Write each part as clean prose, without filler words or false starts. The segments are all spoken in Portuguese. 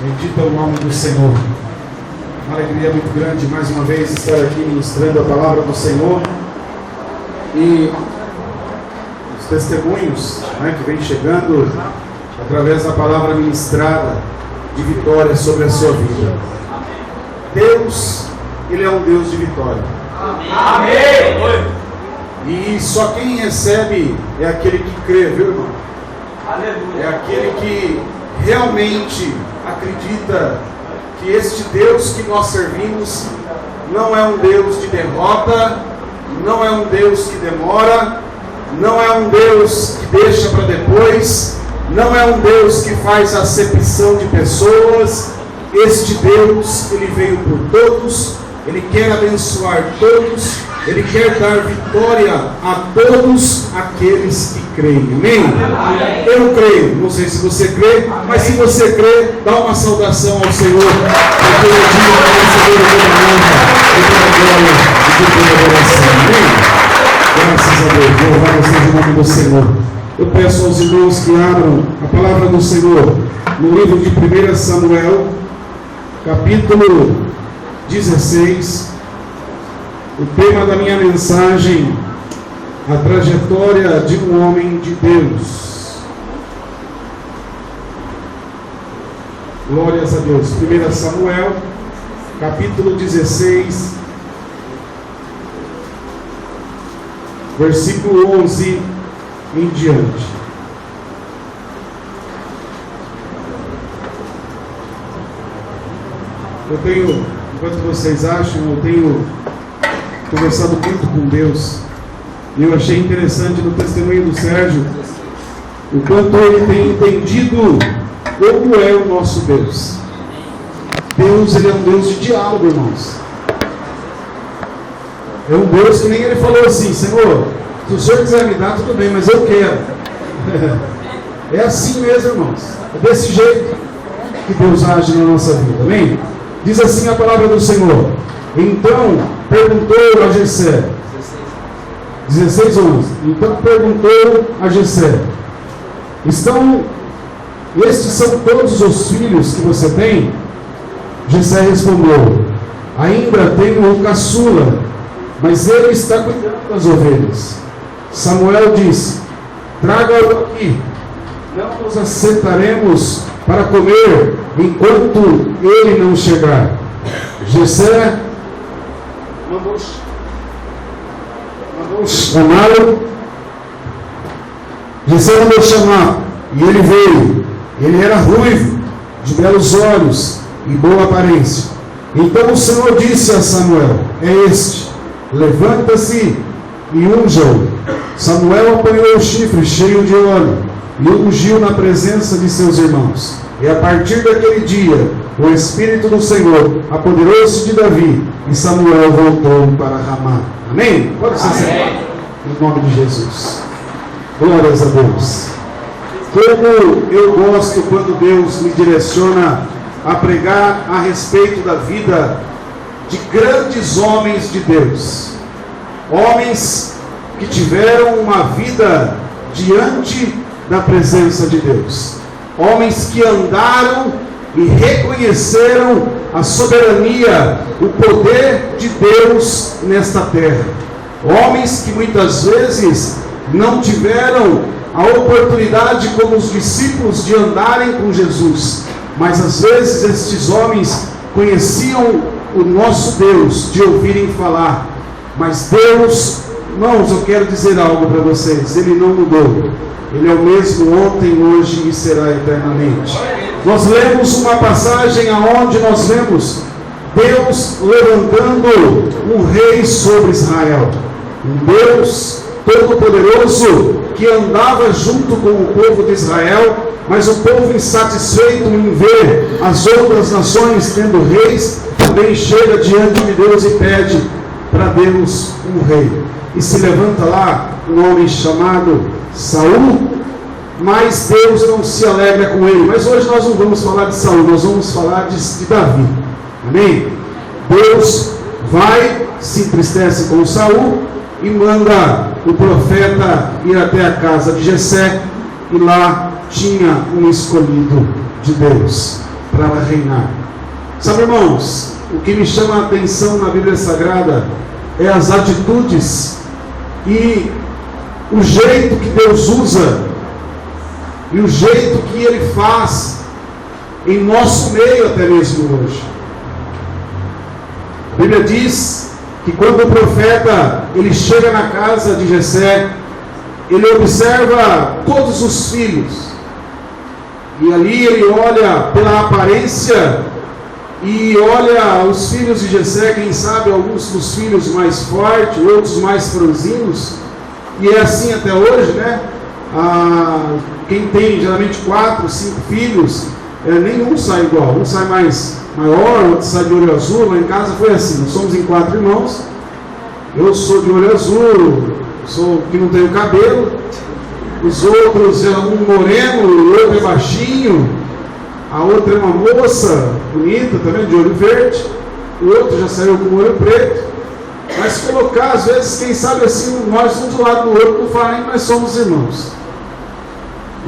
Bendito é o nome do Senhor. Uma alegria muito grande mais uma vez estar aqui ministrando a palavra do Senhor. E os testemunhos, que vem chegando através da palavra ministrada de vitória sobre a sua vida. Deus, Ele é um Deus de vitória. Amém! E só quem recebe é aquele que crê, viu, irmão? Aleluia! É aquele que realmente acredita que este Deus que nós servimos não é um Deus de derrota, não é um Deus que demora, não é um Deus que deixa para depois, não é um Deus que faz acepção de pessoas. Este Deus, Ele veio por todos, Ele quer abençoar todos, Ele quer dar vitória a todos aqueles que creem. Amém? Eu creio, não sei se você crê, mas se você crê, dá uma saudação ao Senhor, porque o dia vai receber toda a honra, toda a glória e toda a adoração. Amém? Graças a Deus, louvado seja o nome do Senhor. Eu peço aos irmãos que abram a palavra do Senhor no livro de 1 Samuel, capítulo 16. O tema da minha mensagem: a trajetória de um homem de Deus. Glórias a Deus. 1 Samuel, capítulo 16, versículo 11 em diante. Enquanto vocês acham, eu tenho conversado muito com Deus, e eu achei interessante no testemunho do Sérgio o quanto ele tem entendido como é o nosso Deus. Deus, Ele é um Deus de diálogo, irmãos. É um Deus que nem Ele falou assim: Senhor, se o Senhor quiser me dar, tudo bem, mas eu quero. É assim mesmo, irmãos. É desse jeito que Deus age na nossa vida. Amém? Diz assim a palavra do Senhor: então perguntou a Jessé, 16:11. Então perguntou a Jessé: estes são todos os filhos que você tem? Jessé respondeu: ainda tenho o caçula, mas ele está cuidando das ovelhas. Samuel disse: traga-o aqui, não nos assentaremos para comer enquanto ele não chegar. Jessé mandou chamá-lo. Jessé mandou chamar, e ele veio. Ele era ruivo, de belos olhos e boa aparência. Então o Senhor disse a Samuel: é este, levanta-se e unja-o. Samuel apanhou o chifre cheio de óleo e o ungiu na presença de seus irmãos. E a partir daquele dia, o Espírito do Senhor apoderou-se de Davi, e Samuel voltou para Ramá. Amém? Pode ser assim, em nome de Jesus. Glórias a Deus. Como eu gosto quando Deus me direciona a pregar a respeito da vida de grandes homens de Deus. Homens que tiveram uma vida diante da presença de Deus. Homens que andaram e reconheceram a soberania, o poder de Deus nesta terra. Homens que muitas vezes não tiveram a oportunidade, como os discípulos, de andarem com Jesus, mas às vezes estes homens conheciam o nosso Deus, de ouvirem falar. Mas Deus, irmãos, eu quero dizer algo para vocês: Ele não mudou. Ele é o mesmo ontem, hoje e será eternamente. Nós lemos uma passagem aonde nós vemos Deus levantando um rei sobre Israel, um Deus todo-poderoso que andava junto com o povo de Israel, mas o povo insatisfeito em ver as outras nações tendo reis, também chega diante de Deus e pede para Deus um rei. E se levanta lá um homem chamado Saul, mas Deus não se alegra com ele. Mas hoje nós não vamos falar de Saul, nós vamos falar de Davi. Amém? Deus vai, se entristece com Saul e manda o profeta ir até a casa de Jessé, e lá tinha um escolhido de Deus. para ela reinar. Sabe, irmãos, o que me chama a atenção na Bíblia Sagrada é as atitudes e o jeito que Deus usa e o jeito que Ele faz em nosso meio até mesmo hoje. A Bíblia diz que quando o profeta ele chega na casa de Jessé, ele observa todos os filhos e ali ele olha pela aparência e olha os filhos de Jessé, quem sabe alguns dos filhos mais fortes, outros mais franzinos, e é assim até hoje, né? Quem tem geralmente 4, 5 filhos, nenhum sai igual, um sai mais maior, outro sai de olho azul. Lá em casa foi assim, nós somos em 4 irmãos, eu sou de olho azul, sou que não tenho cabelo, os outros é um moreno, o outro é baixinho, a outra é uma moça bonita também, de olho verde, o outro já saiu com o olho preto. Mas colocar, às vezes, quem sabe assim, nós um do lado do outro, não fala nem, mas somos irmãos.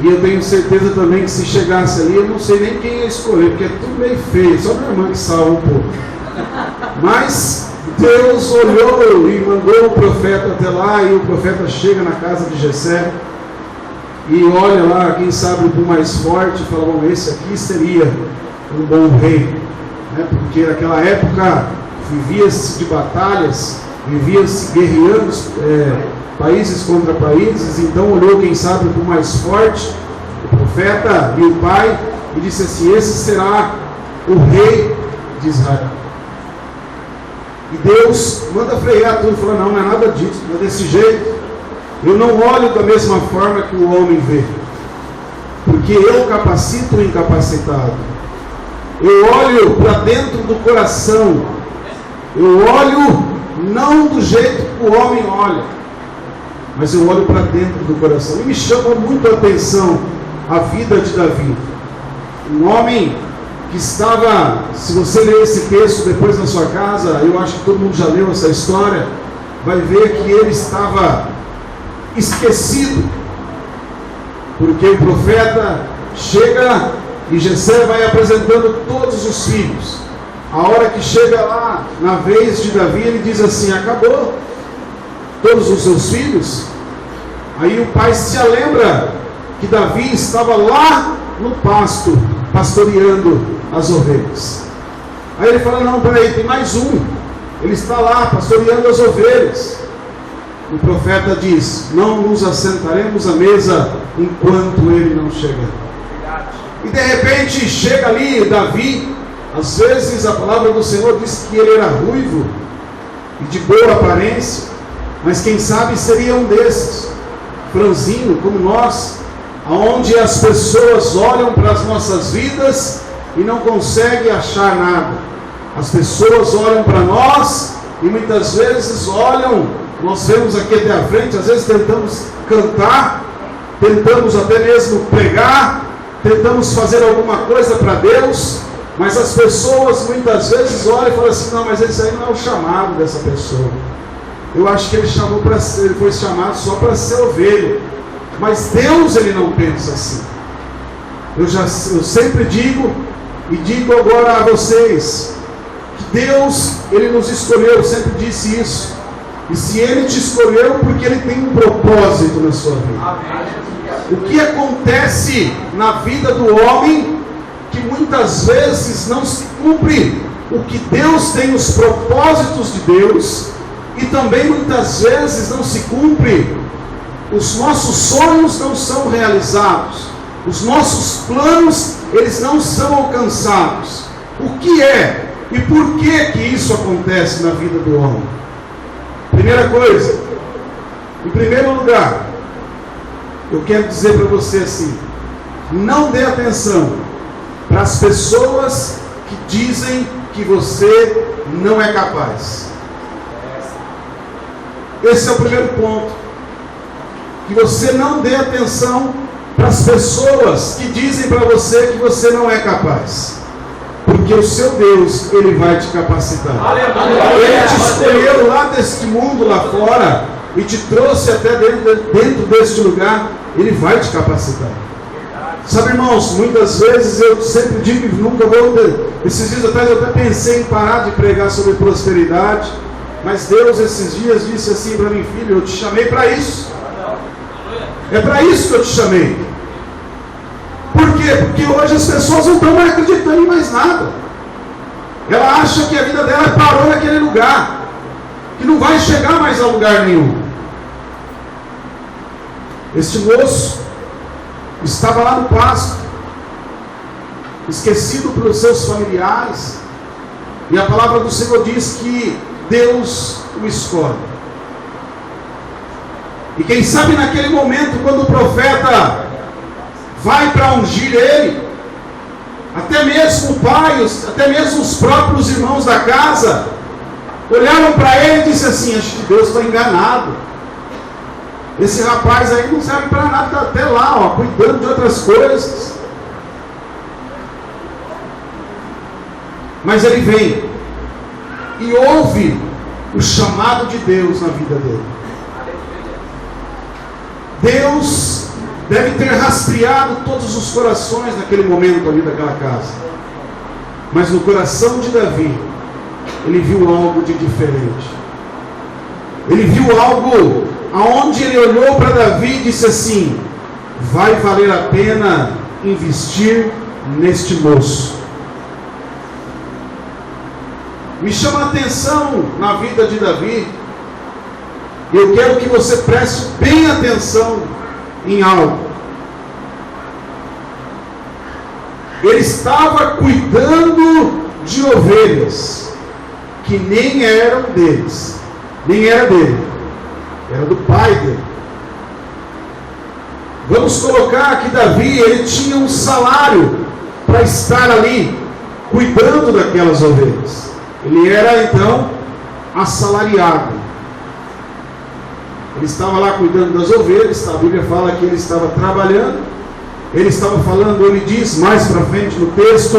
E eu tenho certeza também que se chegasse ali, eu não sei nem quem ia escolher, porque é tudo meio feio, só minha irmã que salva um pouco. Mas Deus olhou e mandou o profeta até lá, e o profeta chega na casa de Jessé, e olha lá, quem sabe o mais forte, e fala, bom, esse aqui seria um bom rei, né? Porque naquela época vivia-se de batalhas, vivia-se guerreando países contra países. Então olhou, quem sabe, o mais forte, o profeta e o pai, e disse assim, esse será o rei de Israel. E Deus manda frear tudo, fala, não é nada disso, não é desse jeito. Eu não olho da mesma forma que o homem vê, porque eu capacito o incapacitado. Eu olho para dentro do coração, eu olho não do jeito que o homem olha, mas eu olho para dentro do coração. E me chama muito a atenção a vida de Davi, um homem que estava, se você ler esse texto depois na sua casa, eu acho que todo mundo já leu essa história, vai ver que ele estava esquecido, porque o profeta chega e Jessé vai apresentando todos os filhos. A hora que chega lá na vez de Davi, ele diz assim, acabou todos os seus filhos? Aí o pai se lembra que Davi estava lá no pasto pastoreando as ovelhas. Aí ele fala, não, peraí, tem mais um, ele está lá pastoreando as ovelhas. O profeta diz, não nos assentaremos à mesa enquanto ele não chegar. E de repente chega ali Davi. Às vezes a palavra do Senhor diz que ele era ruivo e de boa aparência, mas quem sabe seria um desses, franzino como nós, aonde as pessoas olham para as nossas vidas e não conseguem achar nada. As pessoas olham para nós e muitas vezes olham, nós vemos aqui até a frente, às vezes tentamos cantar, tentamos até mesmo pregar, tentamos fazer alguma coisa para Deus, mas as pessoas muitas vezes olham e falam assim, não, mas esse aí não é o chamado dessa pessoa. Eu acho que ele foi chamado só para ser ovelha. Mas Deus, ele não pensa assim. Eu sempre digo, e digo agora a vocês, que Deus, ele nos escolheu, eu sempre disse isso. E se ele te escolheu, porque ele tem um propósito na sua vida. O que acontece na vida do homem, que muitas vezes não se cumpre o que Deus tem, os propósitos de Deus, e também muitas vezes não se cumpre, os nossos sonhos não são realizados, os nossos planos, eles não são alcançados. O que é e por que isso acontece na vida do homem? Primeira coisa, em primeiro lugar, eu quero dizer para você assim, não dê atenção para as pessoas que dizem que você não é capaz. Esse é o primeiro ponto. Que você não dê atenção para as pessoas que dizem para você que você não é capaz. Porque o seu Deus, ele vai te capacitar. Ele te escolheu lá deste mundo, lá fora, e te trouxe até dentro deste lugar. Ele vai te capacitar. Sabe, irmãos, muitas vezes eu sempre digo, nunca vou ter. Esses dias atrás eu até pensei em parar de pregar sobre prosperidade, mas Deus esses dias disse assim para mim: filho, eu te chamei para isso. É para isso que eu te chamei. Por quê? Porque hoje as pessoas não estão mais acreditando em mais nada. Ela acha que a vida dela parou naquele lugar, que não vai chegar mais a lugar nenhum. Este moço estava lá no pasto, esquecido pelos seus familiares, e a palavra do Senhor diz que Deus o escolhe. E quem sabe naquele momento, quando o profeta vai para ungir ele, até mesmo o pai, até mesmo os próprios irmãos da casa, olharam para ele e disseram assim: acho que Deus está enganado. Esse rapaz aí não serve para nada, está até lá, cuidando de outras coisas. Mas ele vem e ouve o chamado de Deus na vida dele. Deus deve ter rastreado todos os corações naquele momento ali daquela casa. Mas no coração de Davi, ele viu algo de diferente. Ele viu algo aonde ele olhou para Davi e disse assim: vai valer a pena investir neste moço. Me chama a atenção na vida de Davi. Eu quero que você preste bem atenção em algo. Ele estava cuidando de ovelhas que nem eram deles, nem era dele, era do pai dele. Vamos colocar que Davi, ele tinha um salário para estar ali cuidando daquelas ovelhas. Ele era então assalariado. Ele estava lá cuidando das ovelhas. A Bíblia fala que ele estava trabalhando. Ele estava falando, ele diz mais para frente no texto,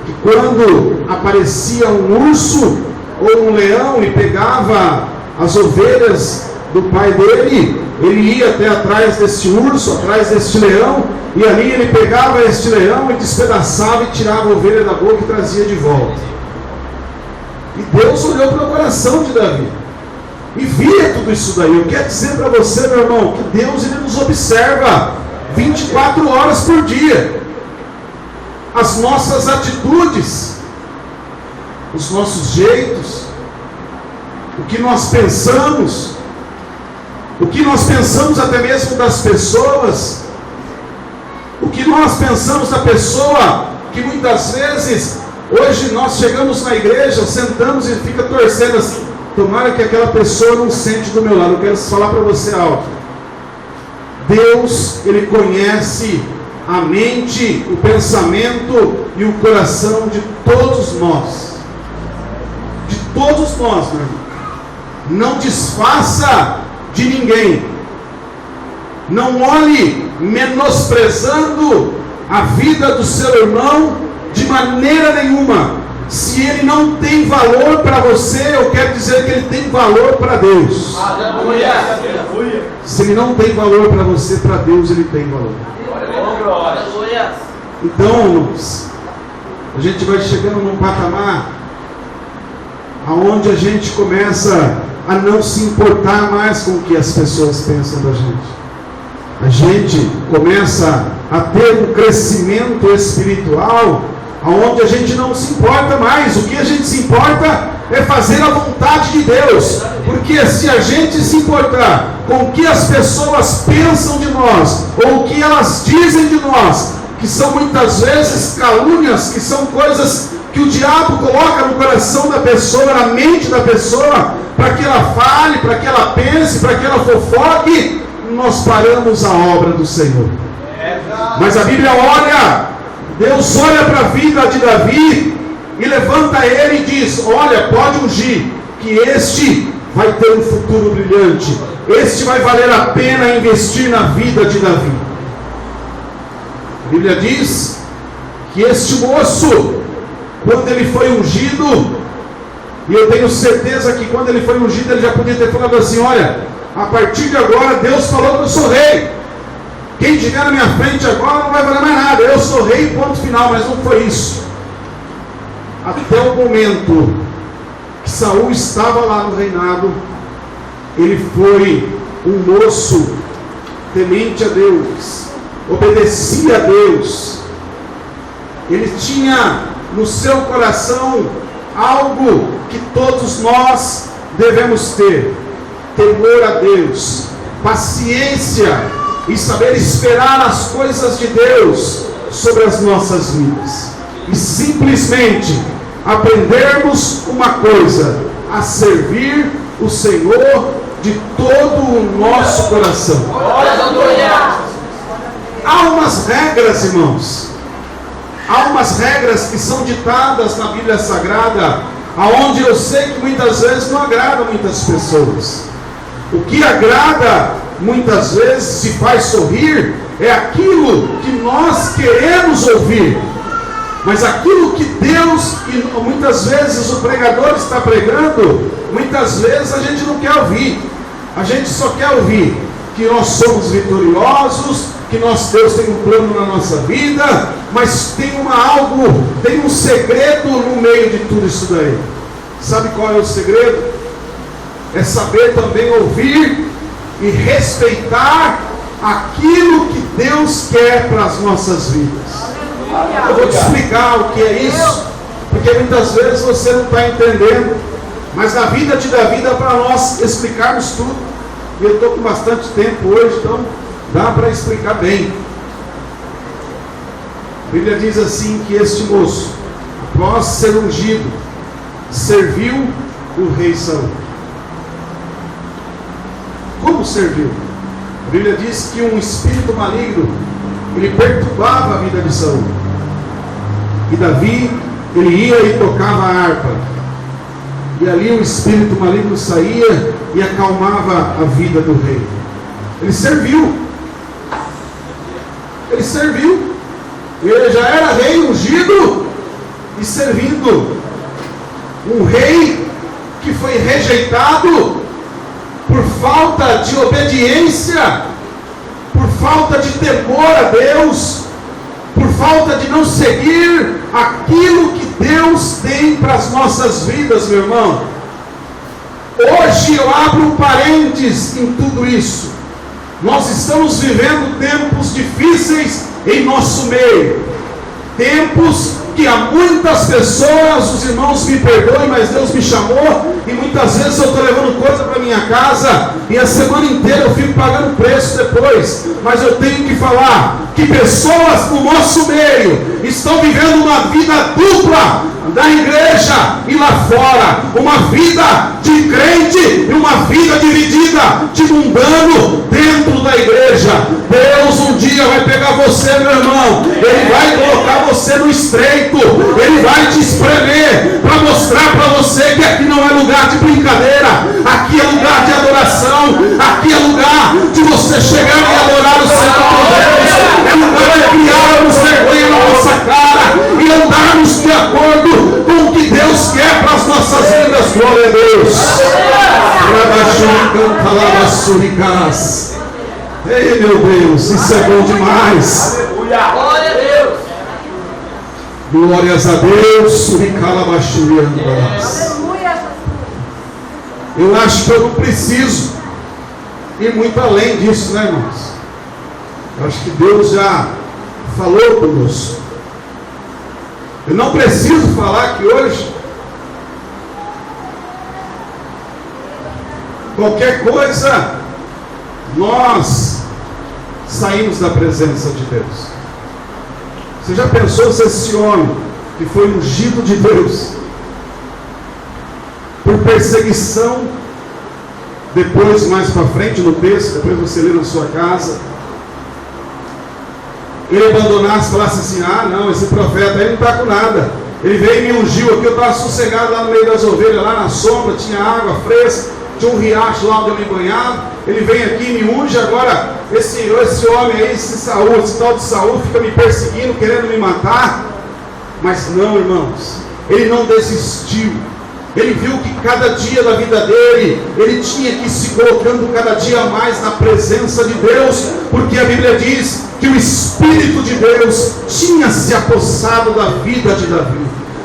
que quando aparecia um urso ou um leão e pegava as ovelhas do pai dele, ele ia até atrás deste urso, atrás deste leão, e ali ele pegava este leão e despedaçava e tirava a ovelha da boca e trazia de volta. E Deus olhou para o coração de Davi e via tudo isso daí. Eu quero dizer para você, meu irmão, que Deus, ele nos observa 24 horas por dia. As nossas atitudes, os nossos jeitos, o que nós pensamos, até mesmo das pessoas, o que nós pensamos da pessoa, que muitas vezes, hoje nós chegamos na igreja, sentamos e fica torcendo assim: tomara que aquela pessoa não sente do meu lado. Eu quero falar para você algo. Deus, ele conhece a mente, o pensamento e o coração de todos nós. De todos nós, meu irmão. Não desfaça de ninguém. Não olhe menosprezando a vida do seu irmão de maneira nenhuma. Se ele não tem valor para você, eu quero dizer que ele tem valor para Deus. Aleluia. Se ele não tem valor para você, para Deus ele tem valor. Aleluia. Então, a gente vai chegando num patamar aonde a gente começa a não se importar mais com o que as pessoas pensam da gente. A gente começa a ter um crescimento espiritual aonde a gente não se importa mais. O que a gente se importa é fazer a vontade de Deus. Porque se a gente se importar com o que as pessoas pensam de nós, ou o que elas dizem de nós, que são muitas vezes calúnias, que são coisas que o diabo coloca no coração da pessoa, na mente da pessoa, para que ela fale, para que ela pense, para que ela fofoque, nós paramos a obra do Senhor. Mas a Bíblia olha, Deus olha para a vida de Davi e levanta ele e diz: olha, pode ungir, que este vai ter um futuro brilhante, este vai valer a pena investir na vida de Davi. A Bíblia diz que este moço, quando ele foi ungido, e eu tenho certeza que quando ele foi ungido, ele já podia ter falado assim: olha, a partir de agora Deus falou que eu sou rei. Quem estiver na minha frente agora não vai valer mais nada. Eu sou rei, ponto final. Mas não foi isso. Até o momento que Saul estava lá no reinado, ele foi um moço temente a Deus, obedecia a Deus. Ele tinha no seu coração algo que todos nós devemos ter: temor a Deus, paciência e saber esperar as coisas de Deus sobre as nossas vidas. E simplesmente aprendermos uma coisa: a servir o Senhor de todo o nosso coração. Há umas regras, irmãos. Há umas regras que são ditadas na Bíblia Sagrada, aonde eu sei que muitas vezes não agrada muitas pessoas. O que agrada muitas vezes, se faz sorrir, é aquilo que nós queremos ouvir. Mas aquilo que Deus, e muitas vezes o pregador está pregando, muitas vezes a gente não quer ouvir. A gente só quer ouvir que nós somos vitoriosos, que Deus tem um plano na nossa vida, mas tem tem um segredo no meio de tudo isso daí. Sabe qual é o segredo? É saber também ouvir e respeitar aquilo que Deus quer para as nossas vidas. Eu vou te explicar o que é isso, porque muitas vezes você não está entendendo, mas na vida de Davi dá para nós explicarmos tudo. E eu estou com bastante tempo hoje, então dá para explicar bem. A Bíblia diz assim que este moço, após ser ungido, serviu o rei Saul. Como serviu? A Bíblia diz que um espírito maligno, ele perturbava a vida de Saul. E Davi, ele ia e tocava a harpa. E ali o espírito maligno saía e acalmava a vida do rei. Ele serviu. Ele serviu. Ele já era rei ungido e servindo. Um rei que foi rejeitado por falta de obediência, por falta de temor a Deus, por falta de não seguir aquilo que Deus tem para as nossas vidas, meu irmão. Hoje eu abro um parênteses em tudo isso. Nós estamos vivendo tempos difíceis em nosso meio. Tempos que há muitas pessoas, os irmãos me perdoem, mas Deus me chamou, e muitas vezes eu estou levando coisa para minha casa, e a semana inteira eu fico pagando preço depois. Mas eu tenho que falar que pessoas no nosso meio estão vivendo uma vida dupla, da igreja e lá fora, uma vida de crente e uma vida dividida, de mundano dentro da igreja. Deus um dia vai pegar você, meu irmão, Ele vai colocar você no estreito, Ele vai te espremer, para mostrar para você que aqui não é lugar de brincadeira, aqui é lugar de adoração, aqui é lugar de você chegar e adorar o Senhor Deus, é lugar de criarmos vergonha na nossa cara e andarmos de acordo com o que Deus quer para as nossas vidas. Glória a Deus. Ei, meu Deus, isso é bom demais. Glória a Deus. Glórias a Deus. Eu acho que eu não preciso ir muito além disso, né, irmãos? Eu acho que Deus já falou conosco. Eu não preciso falar que hoje qualquer coisa nós saímos da presença de Deus. Você já pensou se esse homem que foi ungido de Deus por perseguição, depois mais para frente no texto, depois você lê na sua casa, ele abandonasse e falasse assim: ah não, esse profeta aí não está com nada, ele veio e me ungiu aqui, eu estava sossegado lá no meio das ovelhas, lá na sombra, tinha água fresca, tinha um riacho lá onde eu me banhava, ele vem aqui e me unge. Agora esse homem aí, esse tal de Saul fica me perseguindo, querendo me matar. Mas não, irmãos, ele não desistiu, Ele viu que cada dia da vida dele, ele tinha que ir se colocando cada dia mais na presença de Deus, porque a Bíblia diz que o Espírito de Deus tinha se apossado da vida de Davi.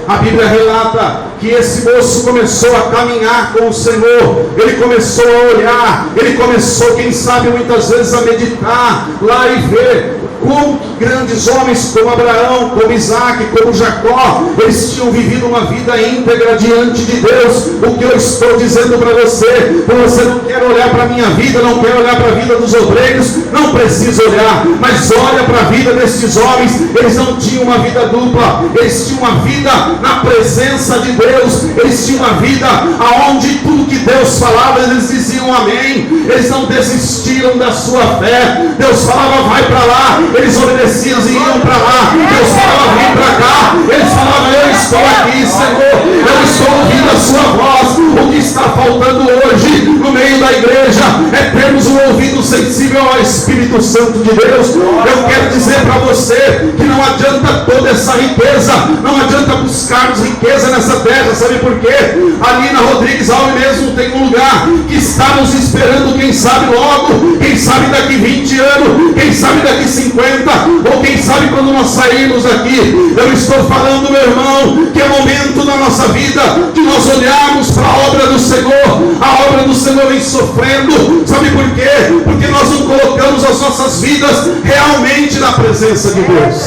A Bíblia relata que esse moço começou a caminhar com o Senhor, ele começou a olhar, ele começou, quem sabe, muitas vezes a meditar lá e ver como que grandes homens como Abraão, como Isaac, como Jacó, eles tinham vivido uma vida íntegra diante de Deus. O que eu estou dizendo para você não quer olhar para a minha vida, não quer olhar para a vida dos obreiros, não precisa olhar, mas olha para a vida desses homens. Eles não tinham uma vida dupla, eles tinham uma vida na presença de Deus, eles tinham uma vida aonde tudo que Deus falava, eles diziam amém, eles não desistiram da sua fé. Deus falava, vai para lá, eles obedeciam e iam para lá. Deus falava, vem para cá, eles falavam, eu estou aqui, Senhor, eu estou ouvindo a sua voz. O que está faltando hoje no meio da igreja é termos um ouvido sensível ao Espírito Santo de Deus. Eu quero dizer para você que não adianta toda essa riqueza, não adianta buscarmos riqueza nessa terra. Sabe por quê? Ali na Rodrigues Alves mesmo tem um lugar que está nos esperando, quem sabe logo, quem sabe daqui 20 anos, quem sabe daqui 50, ou quem sabe quando nós sairmos daqui. Eu estou falando, meu irmão, que é momento na nossa vida de nós olharmos para a obra do Senhor. A obra do Senhor vem sofrendo. Sabe por quê? Porque nós não colocamos as nossas vidas realmente na presença de Deus.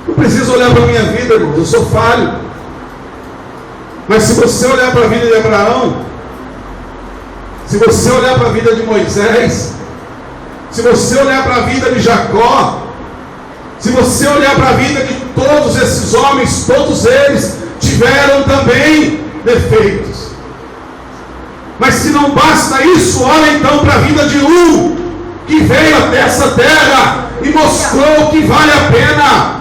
Não preciso olhar para a minha vida, irmãos, eu sou falho. Mas se você olhar para a vida de Abraão, se você olhar para a vida de Moisés, se você olhar para a vida de Jacó, se você olhar para a vida de todos esses homens, todos eles tiveram também defeitos. Mas se não basta isso, olha então para a vida de um que veio até essa terra e mostrou que vale a pena.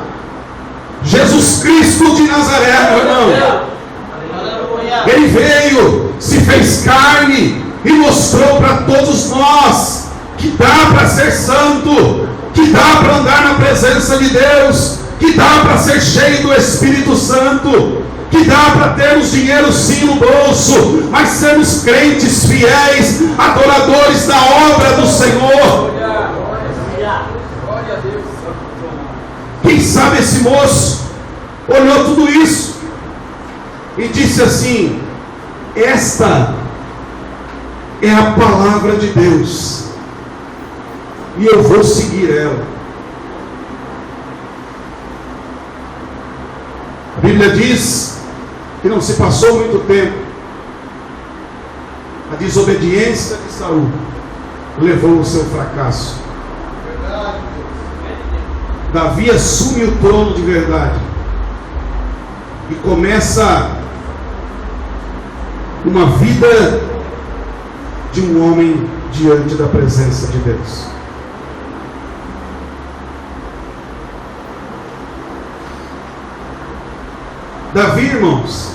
Jesus Cristo de Nazaré, meu irmão. Ele veio, se fez carne e mostrou para todos nós que dá para ser santo, que dá para andar na presença de Deus, que dá para ser cheio do Espírito Santo, que dá para termos dinheiro sim no bolso, mas sermos crentes fiéis, adoradores da obra do Senhor. Quem sabe esse moço olhou tudo isso e disse assim: esta é a palavra de Deus e eu vou seguir ela. A Bíblia diz que não se passou muito tempo, a desobediência de Saul levou ao seu fracasso. Davi assume o trono de verdade e começa uma vida de um homem diante da presença de Deus. Davi, irmãos,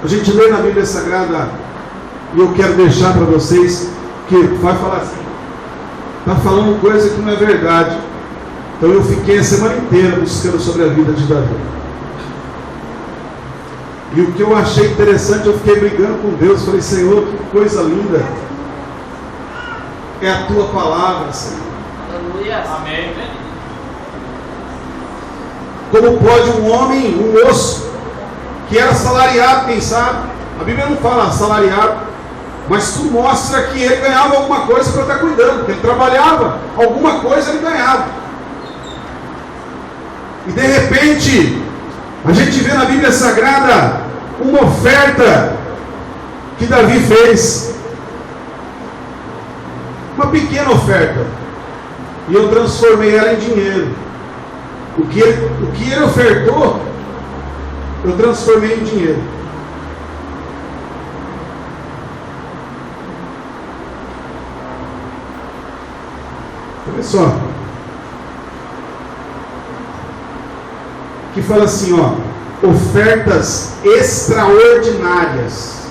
a gente lê na Bíblia Sagrada, e eu quero deixar para vocês que vai falar assim, está falando coisa que não é verdade. Então eu fiquei a semana inteira buscando sobre a vida de Davi. E o que eu achei interessante, eu fiquei brigando com Deus. Falei, Senhor, que coisa linda é a tua palavra, Senhor. Aleluia. Amém. Como pode um homem, um moço, que era assalariado, quem sabe? A Bíblia não fala assalariado, mas tu mostra que ele ganhava alguma coisa para estar cuidando, porque ele trabalhava, alguma coisa ele ganhava. E de repente, a gente vê na Bíblia Sagrada uma oferta que Davi fez. Uma pequena oferta. E eu transformei ela em dinheiro. O que ele ofertou, eu transformei em dinheiro. Olha só. Que fala assim, ó, ofertas extraordinárias.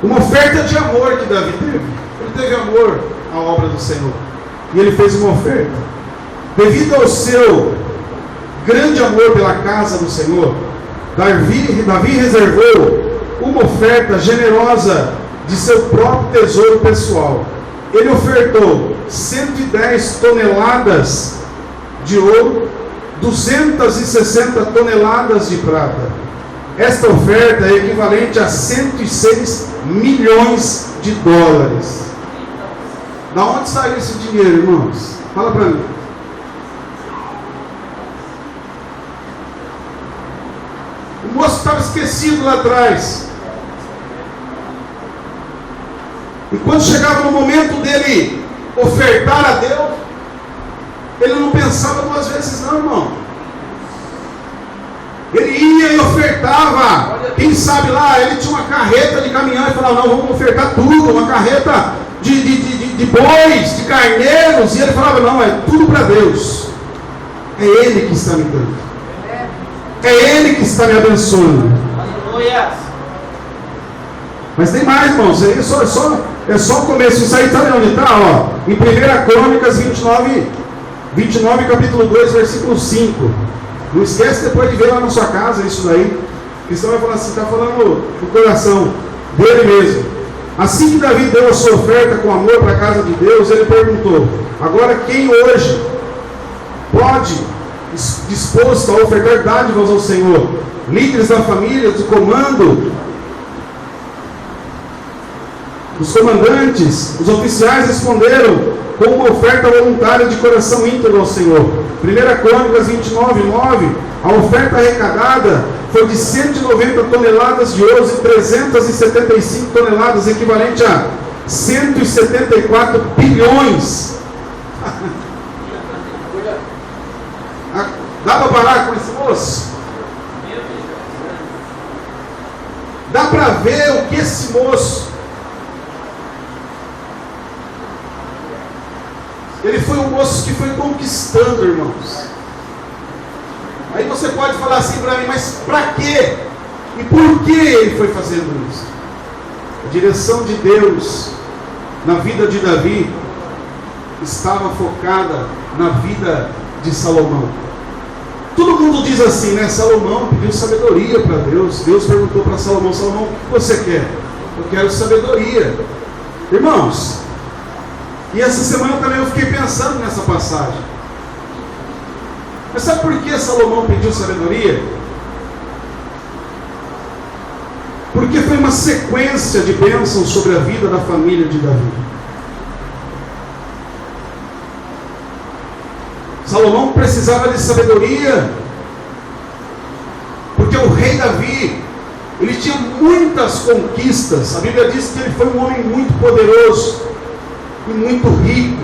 Uma oferta de amor que Davi teve. Ele teve amor à obra do Senhor. e ele fez uma oferta. Devido ao seu grande amor pela casa do Senhor, Davi reservou uma oferta generosa de seu próprio tesouro pessoal. Ele ofertou 110 toneladas de ouro, 260 toneladas de prata. Esta oferta é equivalente a 106 milhões de dólares. Da onde saiu esse dinheiro, irmãos? Fala para mim. O moço estava esquecido lá atrás. E quando chegava no momento dele ofertar a Deus, ele não pensava duas vezes não, irmão. Ele ia e ofertava. Quem sabe lá, ele tinha uma carreta de caminhão e falava, não, vamos ofertar tudo, uma carreta de bois, de carneiros. E ele falava, não, é tudo para Deus. É Ele que está me dando. É Ele que está me abençoando. Aleluia. Mas tem mais, irmãos. É só o começo. Isso aí está onde está? Ó, em 1 Crônicas 29, capítulo 2, versículo 5. Não esquece depois de ver lá na sua casa isso daí. Porque senão vai falar assim, está falando do coração dele mesmo. Assim que Davi deu a sua oferta com amor para a casa de Deus, ele perguntou, agora quem hoje pode, disposto a ofertar dádivas ao Senhor? Líderes da família, do comando, os comandantes, os oficiais responderam com uma oferta voluntária de coração íntegro ao Senhor. 1 Crônicas 29:9, a oferta arrecadada foi de 190 toneladas de ouro e 375 toneladas, equivalente a 174 bilhões. Dá para parar com esse moço? Dá para ver o que esse moço, ele foi um moço que foi conquistando, irmãos. Aí você pode falar assim para mim, mas para quê? E por que ele foi fazendo isso? A direção de Deus na vida de Davi estava focada na vida de Salomão. Todo mundo diz assim, né? Salomão pediu sabedoria para Deus. Deus perguntou para Salomão, Salomão, o que você quer? Eu quero sabedoria. Irmãos, e essa semana também eu fiquei pensando nessa passagem. Mas sabe por que Salomão pediu sabedoria? Porque foi uma sequência de bênçãos sobre a vida da família de Davi. Salomão precisava de sabedoria, porque o rei Davi, ele tinha muitas conquistas. A Bíblia diz que ele foi um homem muito poderoso e muito rico,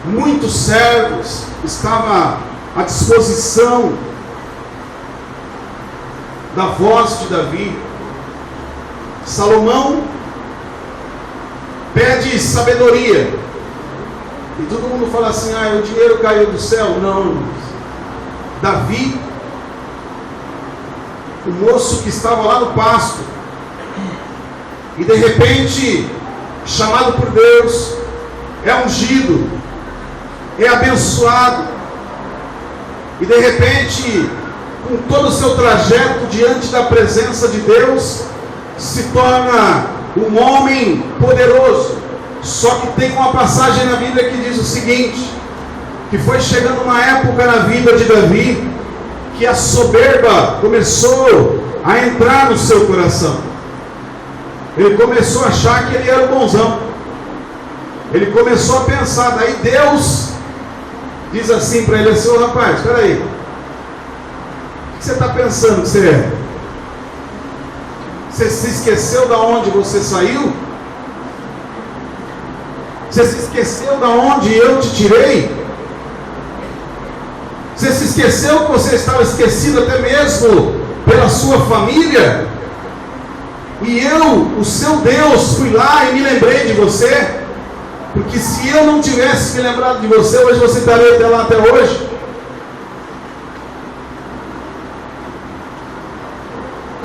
muitos servos, estava à disposição da voz de Davi. Salomão pede sabedoria, e todo mundo fala assim, o dinheiro caiu do céu. Não, irmãos. Davi, o moço que estava lá no pasto, e de repente, chamado por Deus, é ungido, é abençoado, e de repente, com todo o seu trajeto diante da presença de Deus, se torna um homem poderoso. Só que tem uma passagem na Bíblia que diz o seguinte, que foi chegando uma época na vida de Davi, que a soberba começou a entrar no seu coração. Ele começou a achar que ele era o bonzão. Ele começou a pensar, daí Deus diz assim para ele assim, ô rapaz, espera aí, o que você está pensando que você é? Você se esqueceu da onde você saiu? Você se esqueceu da onde eu te tirei? Você se esqueceu que você estava esquecido até mesmo pela sua família? E eu, o seu Deus, fui lá e me lembrei de você? Porque se eu não tivesse me lembrado de você, hoje você estaria até lá até hoje.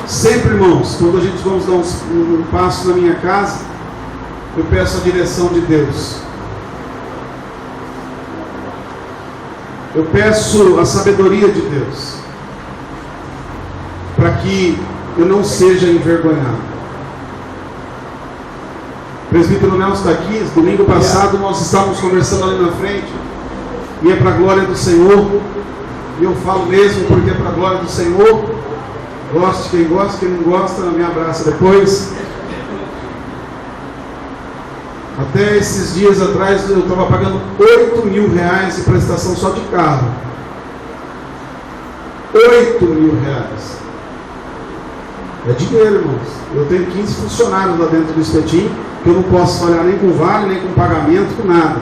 Sempre, irmãos, quando a gente vamos dar um passo na minha casa, eu peço a direção de Deus. eu peço a sabedoria de Deus, para que eu não seja envergonhado. O presbítero Nelson está aqui. Domingo passado nós estávamos conversando ali na frente, e é para a glória do Senhor, e eu falo mesmo porque é para a glória do Senhor. Goste quem gosta, quem não gosta me abraça depois. Até esses dias atrás eu estava pagando R$8.000 de prestação só de carro. R$8.000. É dinheiro, irmãos. Eu tenho 15 funcionários lá dentro do espetinho, que eu não posso falhar nem com vale, nem com pagamento, com nada.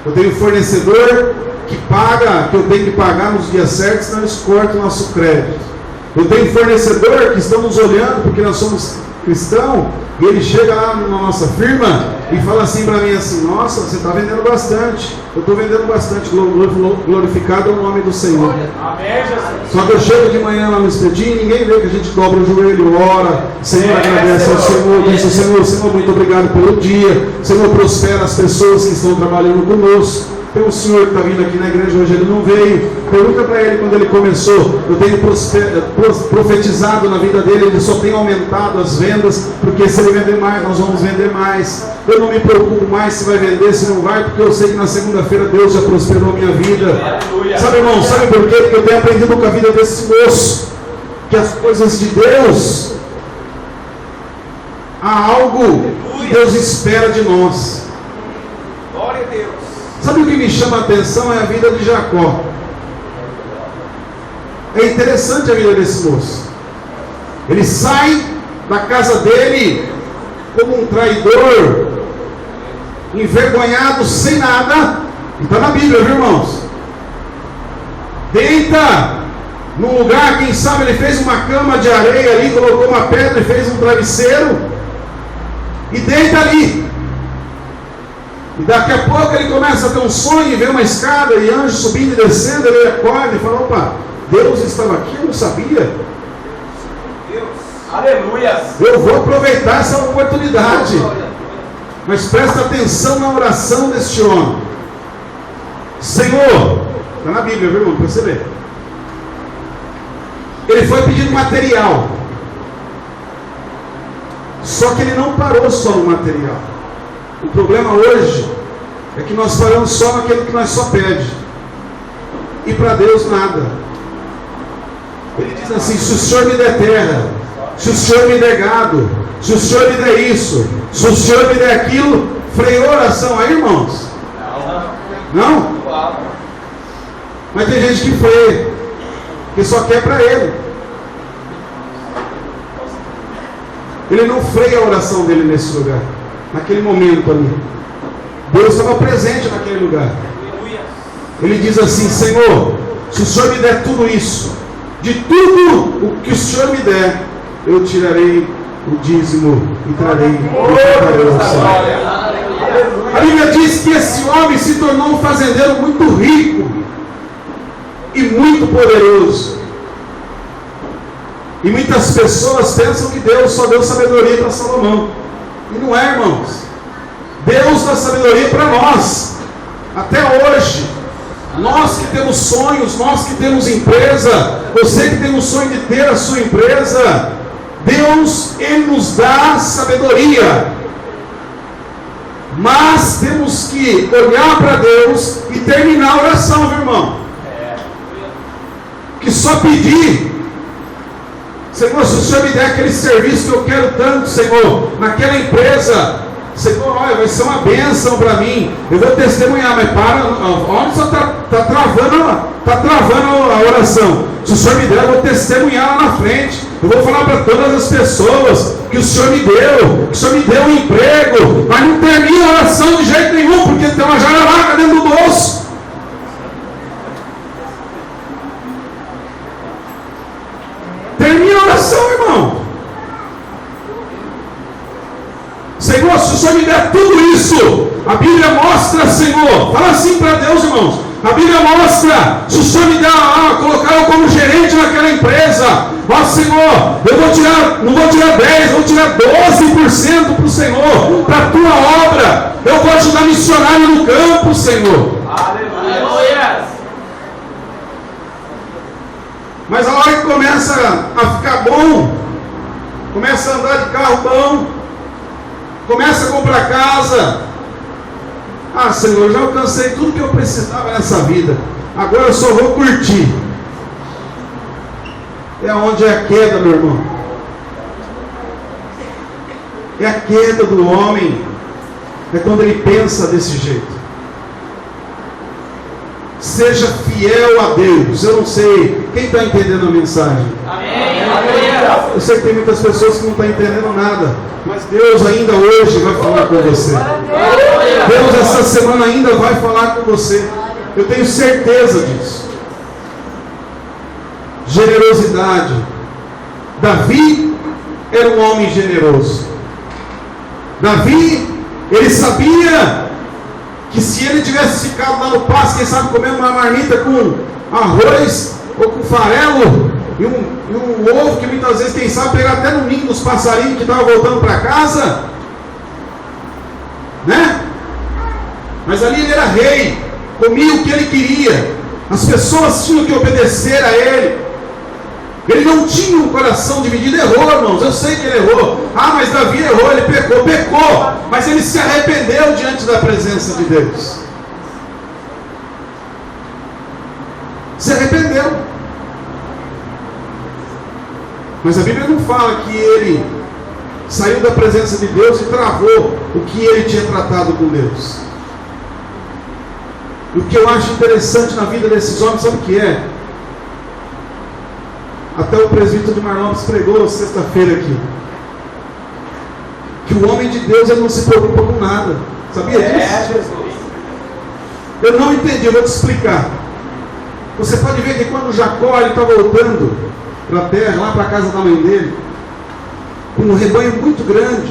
Eu tenho fornecedor que paga, que eu tenho que pagar nos dias certos, senão eles cortam o nosso crédito. Eu tenho fornecedor que estamos olhando, porque nós somos cristãos, e ele chega lá na nossa firma e fala assim para mim assim: nossa, você está vendendo bastante. Eu estou vendendo bastante, glorificado é o nome do Senhor. Amém, Jesus. Só que eu chego de manhã lá no espetinho e ninguém vê que a gente dobra o joelho, ora, Senhor, agradece ao Senhor, diz ao Senhor: Senhor, muito obrigado pelo dia, Senhor, prospera as pessoas que estão trabalhando conosco. Tem um senhor que está vindo aqui na igreja hoje, ele não veio. Pergunta para ele quando ele começou. Eu tenho profetizado na vida dele, ele só tem aumentado as vendas, porque se ele vender mais, nós vamos vender mais. Eu não me preocupo mais se vai vender, se não vai, porque eu sei que na segunda-feira Deus já prosperou a minha vida. Aleluia. Sabe, irmão, sabe por quê? Porque eu tenho aprendido com a vida desse moço, que as coisas de Deus, há algo que Deus espera de nós. Glória a Deus. Sabe o que me chama a atenção? É a vida de Jacó. É interessante a vida desse moço. Ele sai da casa dele como um traidor, envergonhado, sem nada. E está na Bíblia, viu, irmãos? Deita num lugar, quem sabe ele fez uma cama de areia ali, colocou uma pedra e fez um travesseiro, e deita ali. E daqui a pouco ele começa a ter um sonho e vê uma escada e anjo subindo e descendo. Ele acorda e fala: opa, Deus estava aqui, eu não sabia. Deus. Aleluia. Eu vou aproveitar essa oportunidade. Mas presta atenção na oração deste homem. Senhor, está na Bíblia, viu, irmão, para você ver. Ele foi pedindo material. Só que ele não parou só no material. O problema hoje é que nós paramos só naquilo que nós só pede. E para Deus nada. Ele diz assim: se o Senhor me der terra, se o Senhor me der gado, se o Senhor me der isso, se o Senhor me der aquilo, freou a oração aí, irmãos? Não? Mas tem gente que freia, que só quer para ele. Ele não freia a oração dele nesse lugar. Naquele momento ali, Deus estava presente naquele lugar. Ele diz assim: Senhor, se o Senhor me der tudo isso, de tudo o que o Senhor me der, eu tirarei o dízimo e trarei ao Senhor. A Bíblia diz que esse homem se tornou um fazendeiro muito rico e muito poderoso. E muitas pessoas pensam que Deus só deu sabedoria para Salomão. E não é, irmãos. Deus dá sabedoria para nós. Até hoje. Nós que temos sonhos, nós que temos empresa, você que tem o sonho de ter a sua empresa, Deus, Ele nos dá sabedoria. Mas temos que olhar para Deus e terminar a oração, meu irmão. Que só pedir: Senhor, se o Senhor me der aquele serviço que eu quero tanto, Senhor, naquela empresa, Senhor, olha, vai ser uma bênção para mim, eu vou testemunhar. Mas para, onde só está travando a oração? Se o Senhor me der, eu vou testemunhar lá na frente, eu vou falar para todas as pessoas que o Senhor me deu, que o Senhor me deu um emprego. Mas não termina a oração de jeito nenhum, porque tem uma jararaca dentro do bolso. Termina a oração, irmão. Senhor, se o Senhor me der tudo isso, a Bíblia mostra, Senhor, fala assim para Deus, irmãos. A Bíblia mostra: se o Senhor me der, colocar eu como gerente naquela empresa, ó Senhor, eu vou tirar, não vou tirar 10, vou tirar 12% para o Senhor, para a tua obra. Eu vou ajudar missionário no campo, Senhor. Aleluia. Mas a hora que começa a ficar bom, começa a andar de carro bom, começa a comprar casa. Ah, Senhor, eu já alcancei tudo que eu precisava nessa vida. Agora eu só vou curtir. É onde é a queda, meu irmão. É a queda do homem. É quando ele pensa desse jeito. Seja fiel a Deus. Eu não sei quem está entendendo a mensagem. Amém. Eu sei que tem muitas pessoas que não estão entendendo nada, mas Deus ainda hoje vai falar com você. Deus essa semana ainda vai falar com você. Eu tenho certeza disso. Generosidade. Davi era um homem generoso. Davi, ele sabia que se ele tivesse ficado lá no pasto, quem sabe comendo uma marmita com arroz ou com farelo e um ovo que muitas vezes, quem sabe, pegar até no ninho dos passarinhos que estavam voltando para casa, né? Mas ali ele era rei, comia o que ele queria, as pessoas tinham que obedecer a ele. Ele não tinha um coração dividido. Errou, irmãos, eu sei que ele errou. Ah, mas Davi errou, ele pecou, mas ele se arrependeu diante da presença de Deus. Se arrependeu. Mas a Bíblia não fala que ele saiu da presença de Deus e travou o que ele tinha tratado com Deus. E o que eu acho interessante na vida desses homens, sabe o que é? Até o presbítero de Marlon pregou sexta-feira aqui, que o homem de Deus, ele não se preocupa com nada. Sabia disso? Jesus. Eu não entendi, eu vou te explicar. Você pode ver que quando Jacó está voltando para a terra, lá para a casa da mãe dele, com um rebanho muito grande,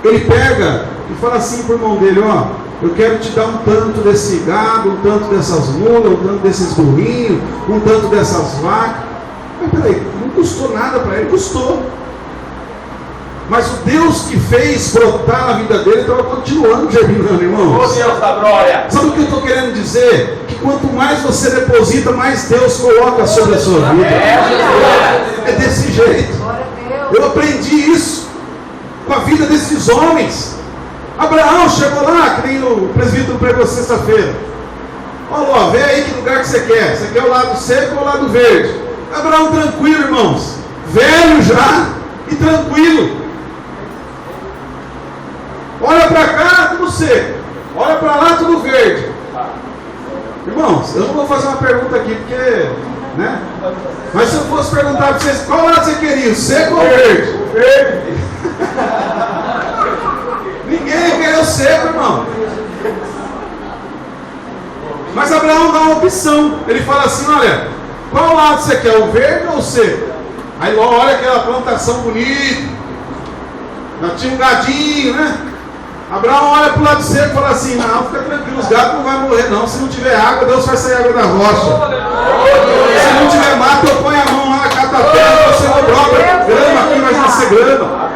ele pega e fala assim para o irmão dele: ó, eu quero te dar um tanto desse gado, um tanto dessas mulas, um tanto desses burrinhos, um tanto dessas vacas. Mas peraí, não custou nada para ele, custou. Mas o Deus que fez brotar na vida dele estava continuando germinando, irmãos. Ô Deus da glória. Sabe o que eu estou querendo dizer? Que quanto mais você deposita, mais Deus coloca sobre a sua vida. É desse jeito. Eu aprendi isso com a vida desses homens. Abraão chegou lá, que nem o presbítero pregou sexta-feira. Ó, vê aí que lugar que você quer. Você quer o lado seco ou o lado verde? Abraão tranquilo, irmãos. Velho já e tranquilo. Olha para cá, tudo seco. Olha para lá, tudo verde. Irmãos, eu não vou fazer uma pergunta aqui, porque, né? Mas se eu fosse perguntar para vocês, qual lado você queria, o seco ou o verde? O verde. Ninguém quer o seco, irmão. Mas Abraão dá uma opção. Ele fala assim: olha, qual lado você quer, o verde ou o seco? Aí olha aquela plantação bonita. Já tinha um gadinho, né? Abraão olha para o lado seco e fala assim: não, fica tranquilo, os gatos não vão morrer não. Se não tiver água, Deus vai sair água da rocha. Se não tiver mato, eu ponho a mão lá na catapulta, você não dobra grama, aqui vai nascer grama.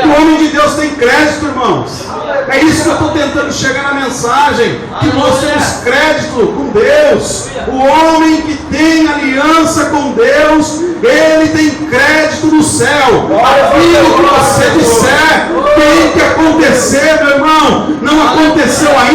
O homem de Deus tem crédito, irmãos. É isso que eu estou tentando chegar na mensagem, que nós temos crédito com Deus. O homem que tem aliança com Deus, ele tem crédito no céu. Aquilo que você disser tem que acontecer, meu irmão. Não aconteceu ainda.